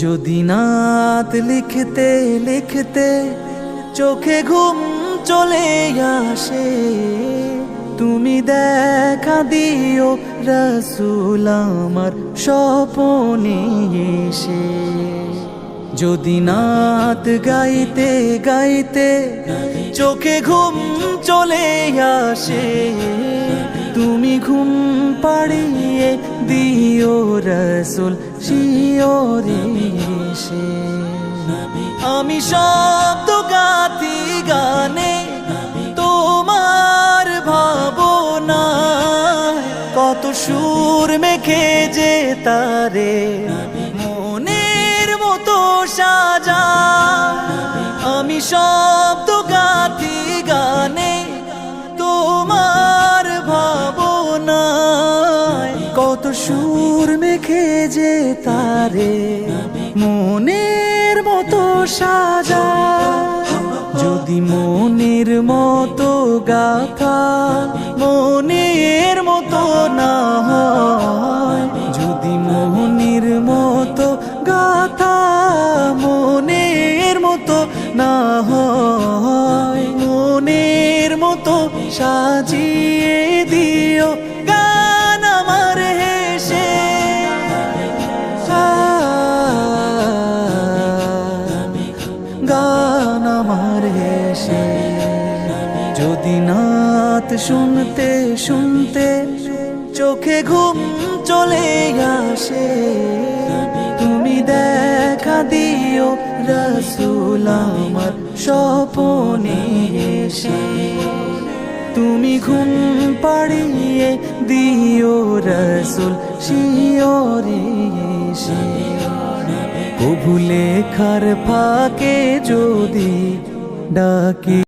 যদি নাত লিখতে লিখতে চোখে ঘুম চলে আসে, তুমি দেখা দিও রাসূল আমার স্বপনে এসে। যদি নাত গাইতে গাইতে চোখে ঘুম চলে আসে, তুমি ঘুম পাড়িয়ে দিও রাসূল শিয়রে এসে। আমি শব্দ গাথি গানে তোমার ভাবনা, কত সুর মেখে যে তারে মনের মতো সাজা। আমি শব্দ গাথি গানে তোমার ভাবনা, কত সুর মেখে যে তারে মনের মতো সাজা। যদি মনের মতো গাথা মনের মতো না হয়, যদি মনের মতো গাথা মনের মতো না হয়, মনের মতো সাজিয়ে দিও গান আমার হেসে। গান আমার হেসে। যদি নাত শুনতে শুনতে চোখে ঘুম চলে আসে, তুমি দেখা দিও রাসূল আমার স্বপনে এসে। তুমি ঘুম পাড়িয়ে দিও রাসূল শিয়রে এসে। কবু লেখার ফাঁকে যদি ডাকি